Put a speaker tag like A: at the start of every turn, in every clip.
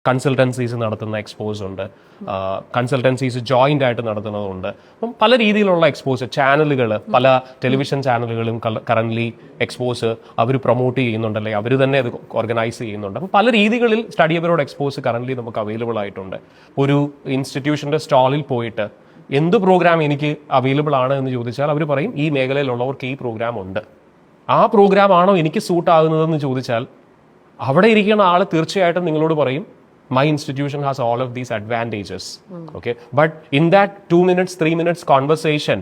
A: Consultancies നടത്തുന്ന expose ഉണ്ട്, consultancies joint ആയിട്ട് നടത്തുന്നതുണ്ട്. അപ്പം പല രീതിയിലുള്ള എക്സ്പോസ് ചാനലുകൾ, പല ടെലിവിഷൻ ചാനലുകളും കറന്റ്ലി എക്സ്പോസ് അവർ പ്രൊമോട്ട് ചെയ്യുന്നുണ്ട്, അല്ലെങ്കിൽ അവർ തന്നെ അത് ഓർഗനൈസ് ചെയ്യുന്നുണ്ട്. അപ്പം പല രീതികളിൽ സ്റ്റഡി അബ്രോഡ് എക്സ്പോസ് കറന്റ്ലി നമുക്ക് അവൈലബിൾ ആയിട്ടുണ്ട്. ഒരു ഇൻസ്റ്റിറ്റ്യൂഷന്റെ സ്റ്റാളിൽ പോയിട്ട് എന്ത് പ്രോഗ്രാം എനിക്ക് അവൈലബിൾ ആണ് എന്ന് ചോദിച്ചാൽ അവർ പറയും ഈ മേഖലയിലുള്ളവർക്ക് ഈ പ്രോഗ്രാം ഉണ്ട്. ആ പ്രോഗ്രാം ആണോ എനിക്ക് സൂട്ട് ആകുന്നതെന്ന് ചോദിച്ചാൽ അവിടെ ഇരിക്കുന്ന ആൾ തീർച്ചയായിട്ടും നിങ്ങളോട് പറയും my institution has all of these advantages. Okay, but in that 2 minutes 3 minutes conversation,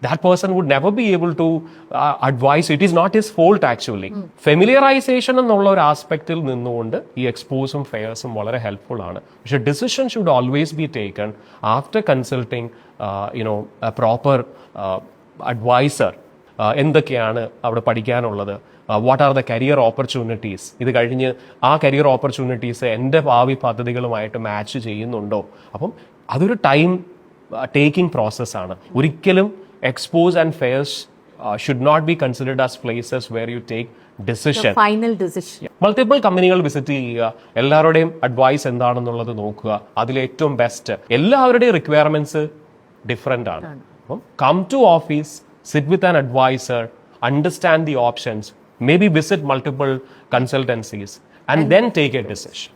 A: that person would never be able to advise. It is not his fault actually. Familiarization എന്നുള്ള ഒരു ആസ്പെക്റ്റിൽ നിന്നുകൊണ്ട് ഈ എക്സ്പോസും ഫെയർസും വളരെ ഹെൽപ്ഫുൾ ആണ്. പക്ഷെ decision should always be taken after consulting a proper advisor. എന്തൊക്കെയാണ് അവിടെ പഠിക്കാനുള്ളത്, what are the career opportunities, ഇത് കഴിഞ്ഞ് ആ കരിയർ ഓപ്പർച്യൂണിറ്റീസ് എൻ്റെ ഭാവി പദ്ധതികളുമായിട്ട് മാച്ച് ചെയ്യുന്നുണ്ടോ. അപ്പം അതൊരു ടൈം ടേക്കിംഗ് പ്രോസസ്സാണ്. ഒരിക്കലും expos and fairs should not be considered as places where you take decision. Multiple കമ്പനികൾ വിസിറ്റ് ചെയ്യുക, എല്ലാവരുടെയും അഡ്വൈസ് എന്താണെന്നുള്ളത് നോക്കുക, അതിലേറ്റവും ബെസ്റ്റ്. എല്ലാവരുടെയും റിക്വയർമെന്റ്സ് ഡിഫറെൻ്റ് ആണ്. അപ്പം come to office, sit with an advisor, understand the options, maybe visit multiple consultancies and then take a decision.